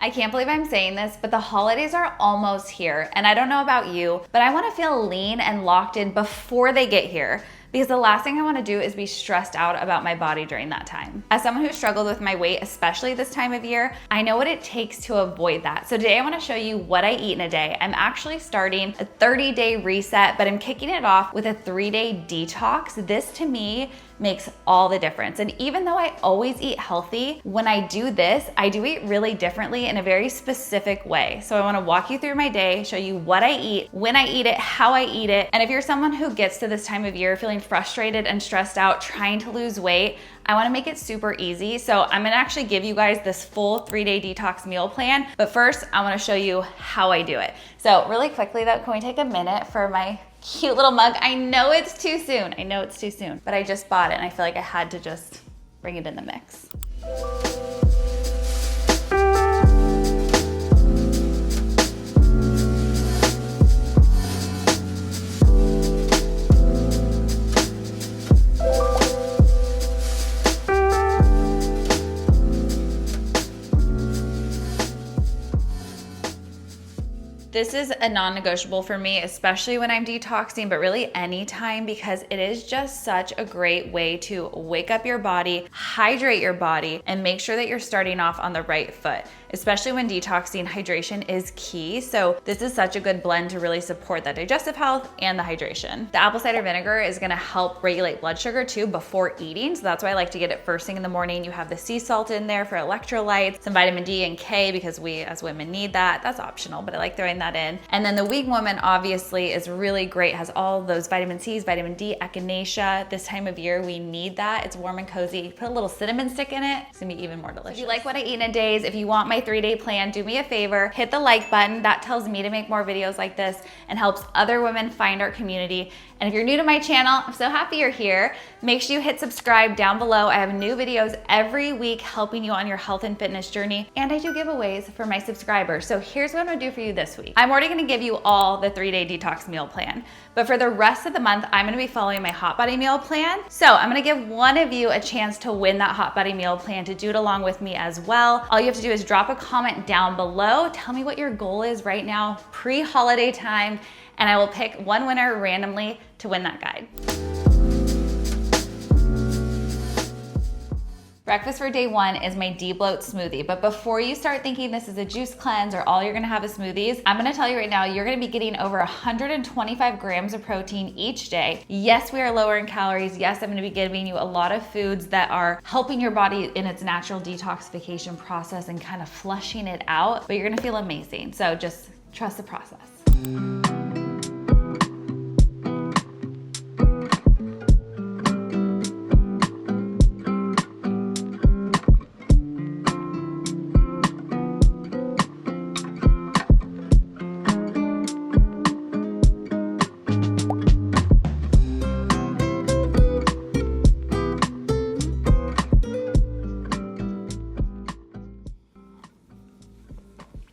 I can't believe I'm saying this, but the holidays are almost here. And I don't know about you, but I wanna feel lean and locked in before they get here, because the last thing I wanna do is be stressed out about my body during that time. As someone who struggled with my weight, especially this time of year, I know what it takes to avoid that. So today I wanna show you what I eat in a day. I'm actually starting a 30-day reset, but I'm kicking it off with a 3-day detox. This to me makes all the difference. And even though I always eat healthy, when I do this, I do eat really differently in a very specific way. So I wanna walk you through my day, show you what I eat, when I eat it, how I eat it. And if you're someone who gets to this time of year feeling frustrated and stressed out, trying to lose weight, I wanna make it super easy. So I'm gonna actually give you guys this full 3-day detox meal plan. But first, I wanna show you how I do it. So really quickly though, can we take a minute for my cute little mug? I know it's too soon. I know it's too soon, but I just bought it and I feel like I had to just bring it in the mix. This is a non-negotiable for me, especially when I'm detoxing, but really anytime, because it is just such a great way to wake up your body, hydrate your body, and make sure that you're starting off on the right foot. Especially when detoxing, hydration is key. So this is such a good blend to really support that digestive health and the hydration. The apple cider vinegar is gonna help regulate blood sugar too before eating. So that's why I like to get it first thing in the morning. You have the sea salt in there for electrolytes, some vitamin D and K because we as women need that. That's optional, but I like throwing that in. And then the Weak Woman obviously is really great, has all those vitamin C's, vitamin D, echinacea. This time of year, we need that. It's warm and cozy. You put a little cinnamon stick in it, it's gonna be even more delicious. If you like what I eat in a day, if you want my 3-day plan, do me a favor, hit the like button. That tells me to make more videos like this and helps other women find our community. And if you're new to my channel, I'm so happy you're here. Make sure you hit subscribe down below. I have new videos every week helping you on your health and fitness journey. And I do giveaways for my subscribers. So here's what I'm gonna do for you this week. I'm already gonna give you all the 3-day detox meal plan. But for the rest of the month, I'm gonna be following my Hot Body meal plan. So I'm gonna give one of you a chance to win that Hot Body meal plan, to do it along with me as well. All you have to do is drop a comment down below. Tell me what your goal is right now, pre-holiday time, and I will pick one winner randomly to win that guide. Breakfast for day one is my de-bloat smoothie. But before you start thinking this is a juice cleanse or all you're gonna have is smoothies, I'm gonna tell you right now, you're gonna be getting over 125 grams of protein each day. Yes, we are lower in calories. Yes, I'm gonna be giving you a lot of foods that are helping your body in its natural detoxification process and kind of flushing it out, but you're gonna feel amazing. So just trust the process.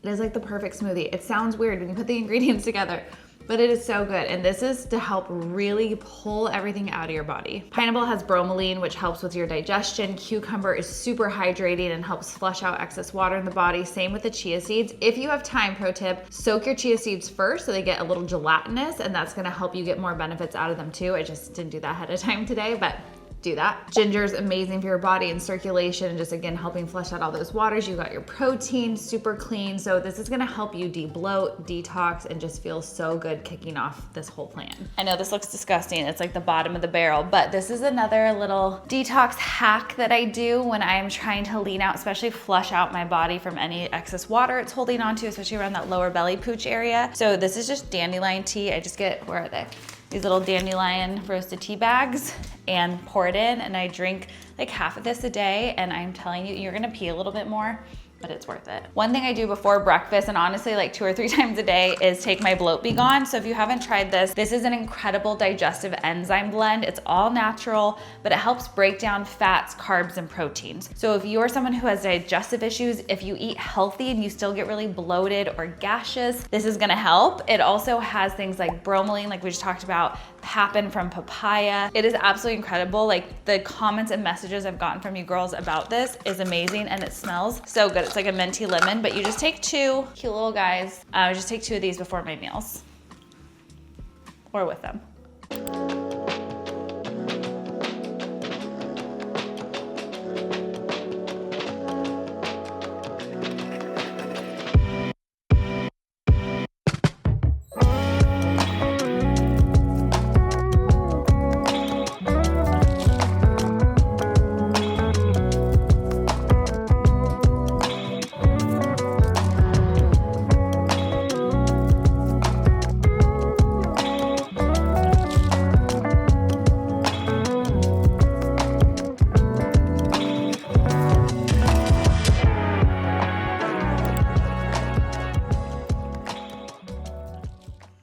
It is like the perfect smoothie. It sounds weird when you put the ingredients together, but it is so good. And this is to help really pull everything out of your body. Pineapple has bromelain, which helps with your digestion. Cucumber is super hydrating and helps flush out excess water in the body. Same with the chia seeds. If you have time, pro tip, soak your chia seeds first so they get a little gelatinous, and that's gonna help you get more benefits out of them too. I just didn't do that ahead of time today, but do that. Ginger is amazing for your body and circulation, and just again helping flush out all those waters. You got your protein, super clean. So this is gonna help you de-bloat, detox, and just feel so good kicking off this whole plan. I know this looks disgusting. It's like the bottom of the barrel, but this is another little detox hack that I do when I'm trying to lean out, especially flush out my body from any excess water it's holding onto, especially around that lower belly pooch area. So this is just dandelion tea. I just get, where are they? These little dandelion roasted tea bags, and pour it in, and I drink like half of this a day, and I'm telling you, you're gonna pee a little bit more, but it's worth it. One thing I do before breakfast, and honestly like 2 or 3 times a day, is take my bloat be gone. So if you haven't tried this, this is an incredible digestive enzyme blend. It's all natural, but it helps break down fats, carbs, and proteins. So if you're someone who has digestive issues, if you eat healthy and you still get really bloated or gaseous, this is gonna help. It also has things like bromelain, like we just talked about, papain from papaya. It is absolutely incredible. Like the comments and messages I've gotten from you girls about this is amazing, and it smells so good. It's like a minty lemon, but you just take 2 cute little guys. I just take 2 of these before my meals or with them.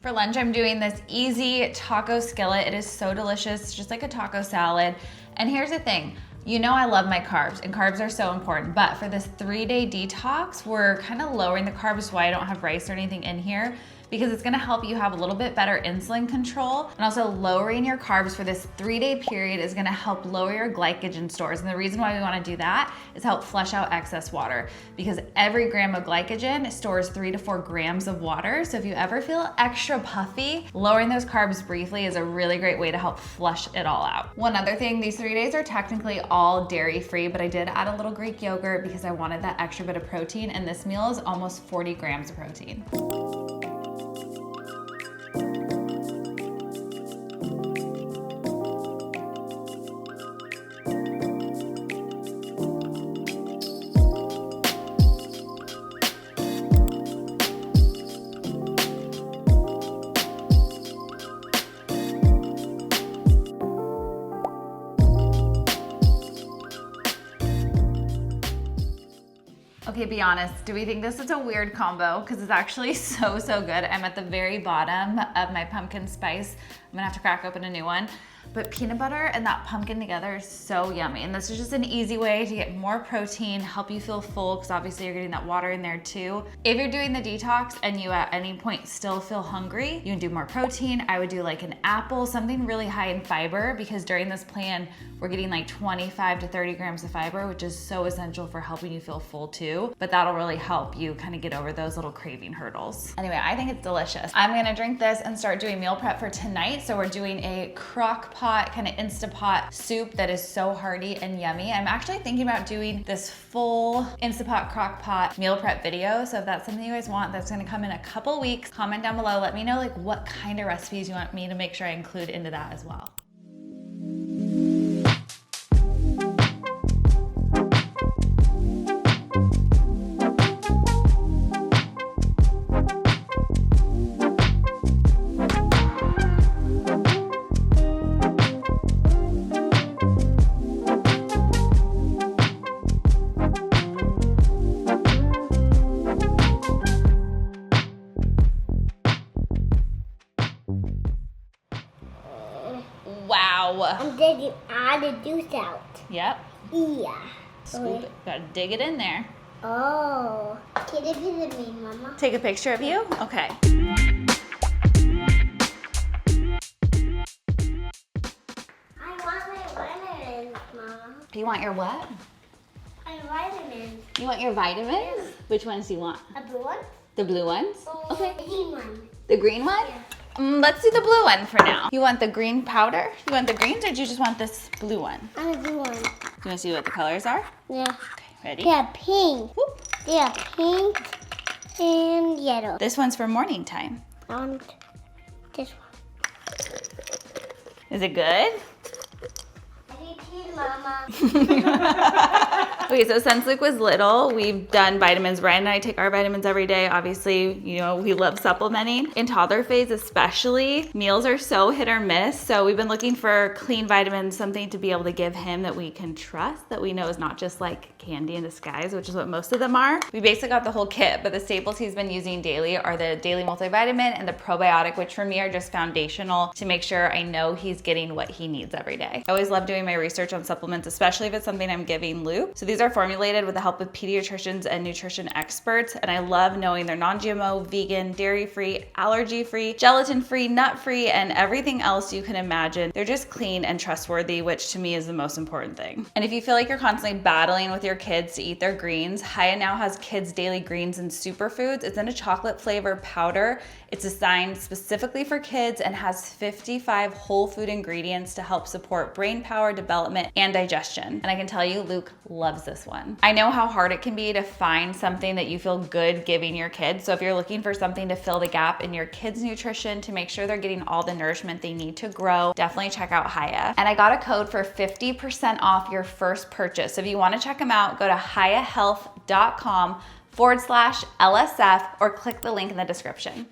For lunch, I'm doing this easy taco skillet. It is so delicious, it's just like a taco salad. And here's the thing, you know I love my carbs, and carbs are so important, but for this 3-day detox, we're kind of lowering the carbs, so why I don't have rice or anything in here, because it's gonna help you have a little bit better insulin control, and also lowering your carbs for this 3-day period is gonna help lower your glycogen stores. And the reason why we wanna do that is help flush out excess water, because every gram of glycogen stores 3 to 4 grams of water. So if you ever feel extra puffy, lowering those carbs briefly is a really great way to help flush it all out. One other thing, these 3 days are technically all dairy-free, but I did add a little Greek yogurt because I wanted that extra bit of protein, and this meal is almost 40 grams of protein. Okay, be honest, do we think this is a weird combo? Because it's actually so good. I'm at the very bottom of my pumpkin spice. I'm gonna have to crack open a new one. But peanut butter and that pumpkin together is so yummy. And this is just an easy way to get more protein, help you feel full, because obviously you're getting that water in there too. If you're doing the detox and you at any point still feel hungry, you can do more protein. I would do like an apple, something really high in fiber, because during this plan, we're getting like 25 to 30 grams of fiber, which is so essential for helping you feel full too. But that'll really help you kind of get over those little craving hurdles. Anyway, I think it's delicious. I'm gonna drink this and start doing meal prep for tonight. So we're doing a crock pot, kind of Instapot soup that is so hearty and yummy. I'm actually thinking about doing this full Instapot crock pot meal prep video. So if that's something you guys want, that's gonna come in a couple weeks. Comment down below, let me know like what kind of recipes you want me to make sure I include into that as well. Wow. I'm digging all the juice out. Yep. Yeah. Scoop it. Gotta dig it in there. Oh. Can you visit me, Mama? Take a picture of you? Okay. I want my vitamins, Mama. You want your what? My vitamins. You want your vitamins? Which ones do you want? A blue one? The blue ones? Oh, Okay. the green one. The green one? Yeah. Let's do the blue one for now. You want the green powder? You want the greens, or do you just want this blue one? I want the blue one. You wanna see what the colors are? Yeah. Okay, ready? They are pink. Whoop. They are pink and yellow. This one's for morning time. I want this one. Is it good? I need tea, Mama. Okay, so since Luke was little, we've done vitamins. Ryan and I take our vitamins every day. Obviously, you know, we love supplementing. In toddler phase especially, meals are so hit or miss. So we've been looking for clean vitamins, something to be able to give him that we can trust, that we know is not just like candy in disguise, which is what most of them are. We basically got the whole kit, but the staples he's been using daily are the daily multivitamin and the probiotic, which for me are just foundational to make sure I know he's getting what he needs every day. I always love doing my research on supplements, especially if it's something I'm giving Luke. So these are formulated with the help of pediatricians and nutrition experts, and I love knowing they're non-GMO, vegan, dairy-free, allergy-free, gelatin-free, nut-free, and everything else you can imagine. They're just clean and trustworthy, which to me is the most important thing. And if you feel like you're constantly battling with your your kids to eat their greens, Hiya now has Kids Daily Greens and Superfoods. It's in a chocolate flavor powder. It's designed specifically for kids and has 55 whole food ingredients to help support brain power, development, and digestion. And I can tell you, Luke loves this one. I know how hard it can be to find something that you feel good giving your kids. So if you're looking for something to fill the gap in your kids' nutrition to make sure they're getting all the nourishment they need to grow, definitely check out Hiya. And I got a code for 50% off your first purchase. So if you want to check them out, go to hiyahealth.com/LSF or click the link in the description.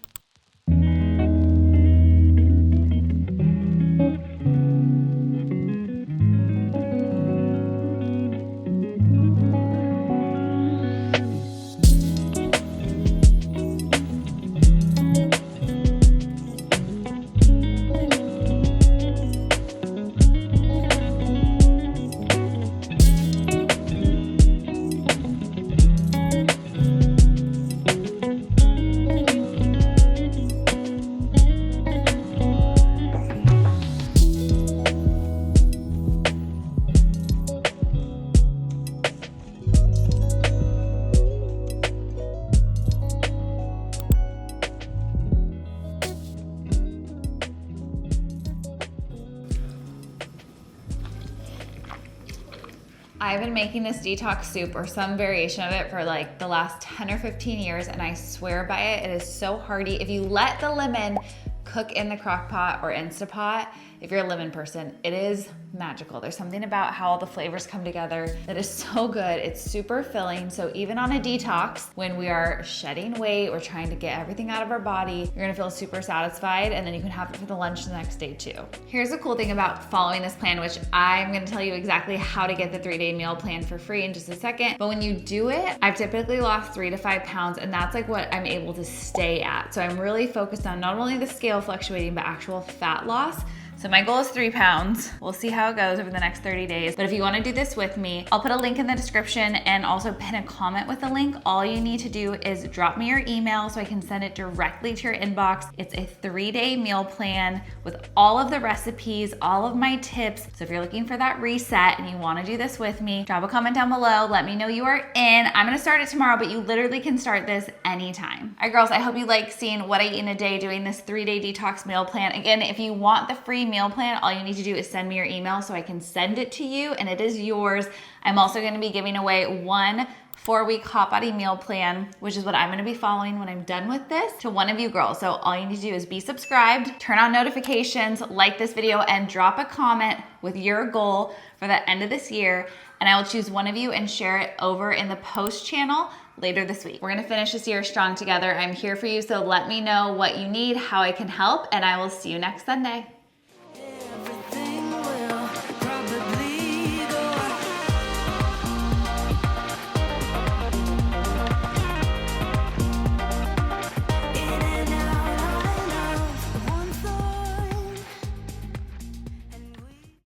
I've been making this detox soup or some variation of it for like the last 10 or 15 years, and I swear by it, it is so hearty. If you let the lemon cook in the crock pot or Instapot, if you're a lemon person, it is magical. There's something about how all the flavors come together that is so good. It's super filling. So even on a detox, when we are shedding weight, we're trying to get everything out of our body, you're gonna feel super satisfied, and then you can have it for the lunch the next day too. Here's the cool thing about following this plan, which I'm gonna tell you exactly how to get the 3-day meal plan for free in just a second. But when you do it, I've typically lost 3 to 5 pounds, and that's like what I'm able to stay at. So I'm really focused on not only the scale fluctuating, but actual fat loss. So my goal is 3 pounds. We'll see how it goes over the next 30 days. But if you wanna do this with me, I'll put a link in the description and also pin a comment with the link. All you need to do is drop me your email so I can send it directly to your inbox. It's a 3-day meal plan with all of the recipes, all of my tips. So if you're looking for that reset and you wanna do this with me, drop a comment down below. Let me know you are in. I'm gonna start it tomorrow, but you literally can start this anytime. All right, girls, I hope you like seeing what I eat in a day doing this 3-day detox meal plan. Again, if you want the free meal plan, all you need to do is send me your email so I can send it to you and it is yours. I'm also gonna be giving away 1 4-week hot body meal plan, which is what I'm gonna be following when I'm done with this, to one of you girls. So all you need to do is be subscribed, turn on notifications, like this video, and drop a comment with your goal for the end of this year. And I will choose one of you and share it over in the post channel later this week. We're gonna finish this year strong together. I'm here for you, so let me know what you need, how I can help, and I will see you next Sunday.